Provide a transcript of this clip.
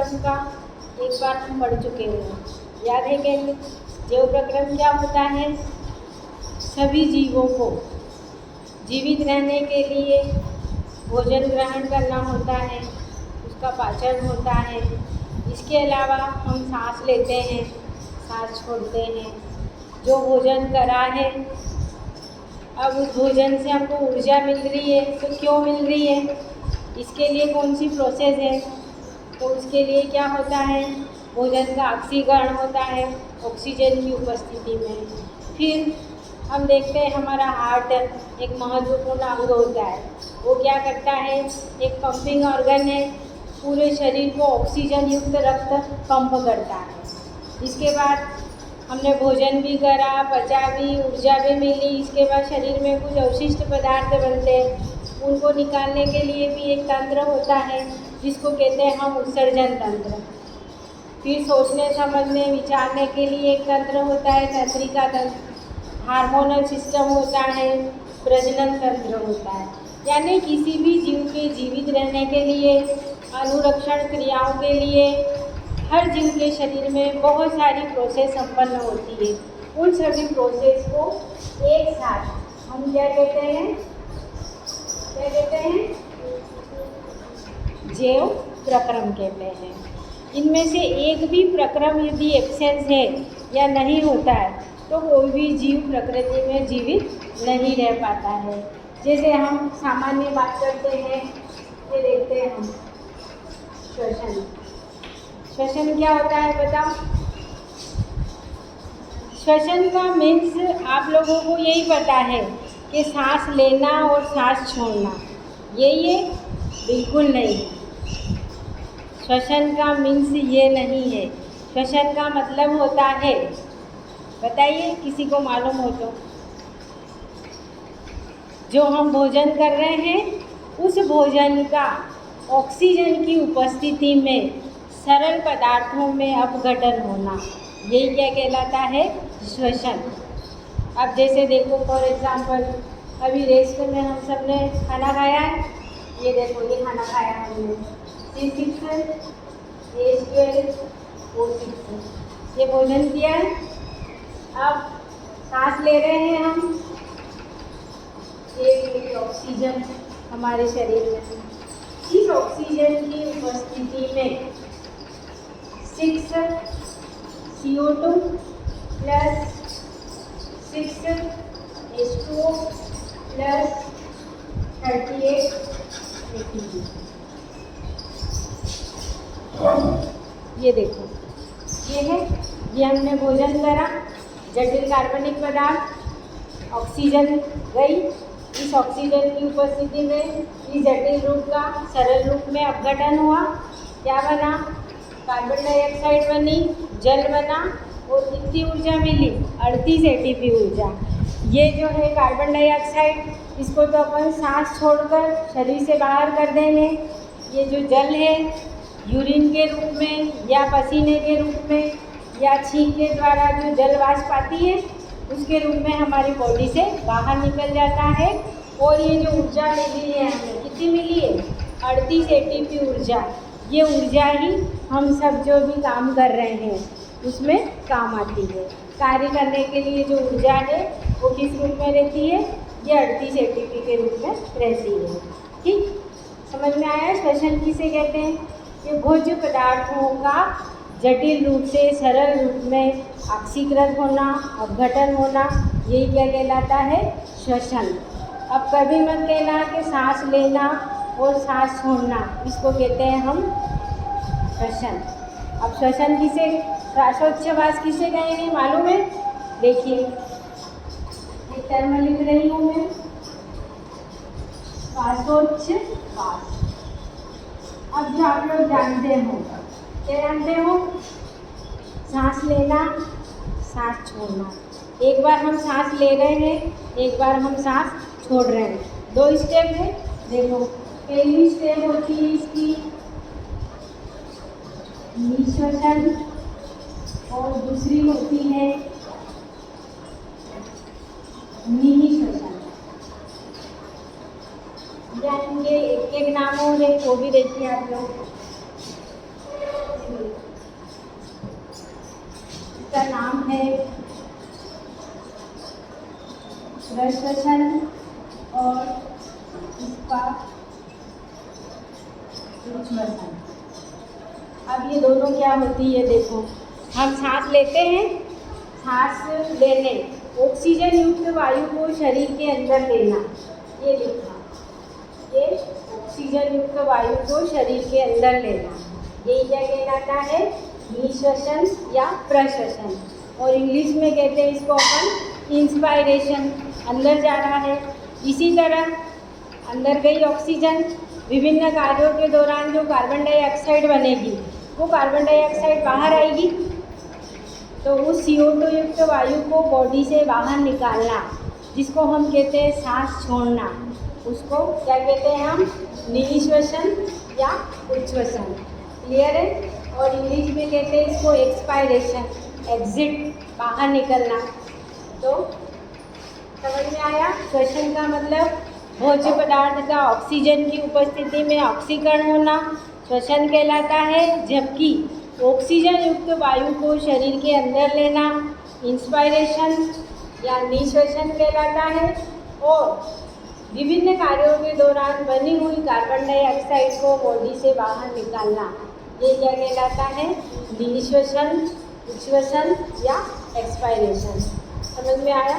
प्रक्रम का एक बार हम पढ़ चुके हैं, याद है क्या? जैव प्रक्रम क्या होता है? सभी जीवों को जीवित रहने के लिए भोजन ग्रहण करना होता है, उसका पाचन होता है। इसके अलावा हम सांस लेते हैं, सांस छोड़ते हैं। जो भोजन करा है, अब उस भोजन से हमको ऊर्जा मिल रही है, तो क्यों मिल रही है? इसके लिए कौन सी प्रोसेस है? तो उसके लिए क्या होता है? भोजन का ऑक्सीकरण होता है ऑक्सीजन की उपस्थिति में। फिर हम देखते हैं हमारा हार्ट एक महत्वपूर्ण अंग होता है। वो क्या करता है? एक पंपिंग ऑर्गन है, पूरे शरीर को ऑक्सीजन युक्त रक्त पंप करता है। इसके बाद हमने भोजन भी करा, पचा भी, ऊर्जा भी मिली। इसके बाद शरीर में कुछ अवशिष्ट पदार्थ बनते हैं, उनको निकालने के लिए भी एक तंत्र होता है जिसको कहते हैं हम उत्सर्जन तंत्र। फिर सोचने समझने विचारने के लिए एक तंत्र होता है तंत्रिका तंत्र। हार्मोनल सिस्टम होता है, प्रजनन तंत्र होता है। यानी किसी भी जीव के जीवित रहने के लिए, अनुरक्षण क्रियाओं के लिए हर जीव के शरीर में बहुत सारी प्रोसेस संपन्न होती है। उन सभी प्रोसेस को एक साथ हम क्या कहते हैं? क्या कहते हैं? जैव प्रक्रम कहते हैं। इनमें से एक भी प्रक्रम यदि एब्सेंस है या नहीं होता है तो कोई भी जीव प्रकृति में जीवित नहीं रह पाता है। जैसे हम सामान्य बात करते हैं, ये देखते हैं हम श्वसन। श्वसन क्या होता है बताओ? श्वसन का मीन्स आप लोगों को यही पता है कि सांस लेना और सांस छोड़ना, यही है? बिल्कुल नहीं। श्वसन का मीन्स ये नहीं है। श्वसन का मतलब होता है, बताइए किसी को मालूम हो तो। जो हम भोजन कर रहे हैं उस भोजन का ऑक्सीजन की उपस्थिति में सरल पदार्थों में अपघटन होना, यही क्या कहलाता है? श्वसन। अब जैसे देखो फॉर एग्जांपल, अभी रेस्ट में हम सब ने खाना खाया है, ये देखो ये खाना खाया हमने C6 H12 O6, ये भोजन किया है। अब सांस ले रहे हैं हम, एक ऑक्सीजन हमारे शरीर में, इस ऑक्सीजन की उपस्थिति में 6 CO2 plus 6 H2O plus 38 ATP। ये देखो ये है, ये हमने भोजन करा, जटिल कार्बनिक पदार्थ, ऑक्सीजन गई, इस ऑक्सीजन की उपस्थिति में इस जटिल रूप का सरल रूप में अपघटन हुआ। क्या बना? कार्बन डाइऑक्साइड बनी, जल बना और कितनी ऊर्जा मिली? 38 ATP ऊर्जा। ये जो है कार्बन डाइऑक्साइड, इसको तो अपन सांस छोड़कर शरीर से बाहर कर देंगे। ये जो जल है यूरिन के रूप में या पसीने के रूप में या छींक के द्वारा जो जल वाष्प आती है उसके रूप में हमारी बॉडी से बाहर निकल जाता है। और ये जो ऊर्जा मिली है हमें, कितनी मिली है? 38 ATP ऊर्जा। ये ऊर्जा ही हम सब जो भी काम कर रहे हैं उसमें काम आती है। कार्य करने के लिए जो ऊर्जा है वो किस रूप में रहती है? ये 38 ATP के रूप में रहती है। ठीक, समझ में आया? श्वसन किसे कहते हैं? ये भोज्य पदार्थों का जटिल रूप से सरल रूप में ऑक्सीकृत होना, अपघटन होना, यही क्या कहलाता है? श्वसन। अब कभी मत कहना कि सांस लेना और सांस छोड़ना, इसको कहते हैं हम श्वसन। अब श्वसन किसे, श्वासोच्छ्वास किसे कहेंगे मालूम है? देखिए एक टर्म लिख रही हूँ मैं, श्वासोच्छ्वास। अब जो आप लोग जानते हो, क्या जानते हो? सांस लेना, सांस छोड़ना। एक बार हम सांस ले रहे हैं, एक बार हम सांस छोड़ रहे हैं, 2 स्टेप है। देखो पहली स्टेप होती है इसकी निश्वसन और दूसरी होती है निःश्वसन। या इनके एक एक नाम और एक वो भी देखिए आप लोग। इसका नाम है प्रश्वसन और इसका उच्छ्वसन। अब ये दोनों क्या होती है, देखो हम सांस लेते हैं, सांस लेने ऑक्सीजन युक्त वायु को शरीर के अंदर लेना, ये लिखा, ये ऑक्सीजन युक्त वायु को शरीर के अंदर लेना, यही क्या कहलाता है, निश्वसन या प्रश्वसन। और इंग्लिश में कहते हैं इसको अपन इंस्पायरेशन, अंदर जा रहा है। इसी तरह अंदर गई ऑक्सीजन, विभिन्न कार्यों के दौरान जो कार्बन डाइऑक्साइड बनेगी वो कार्बन डाइऑक्साइड बाहर आएगी, तो उस CO2 युक्त वायु को बॉडी से बाहर निकालना, जिसको हम कहते हैं सांस छोड़ना, उसको क्या कहते हैं हम, निश्वसन या उच्छ्वसन। क्लियर है। और इंग्लिश में कहते हैं इसको एक्सपायरेशन, एग्जिट, बाहर निकलना। तो समझ में आया। श्वसन का मतलब भोज्य पदार्थ का ऑक्सीजन की उपस्थिति में ऑक्सीकरण होना श्वसन कहलाता है, जबकि ऑक्सीजन युक्त वायु को शरीर के अंदर लेना इंस्पायरेशन या निश्वसन कहलाता है। और विभिन्न कार्यों के दौरान बनी हुई कार्बन डाइऑक्साइड को बॉडी से बाहर निकालना, ये क्या कहलाता है, निश्वसन, उच्छ्वसन या एक्सपायरेशन। समझ में आया।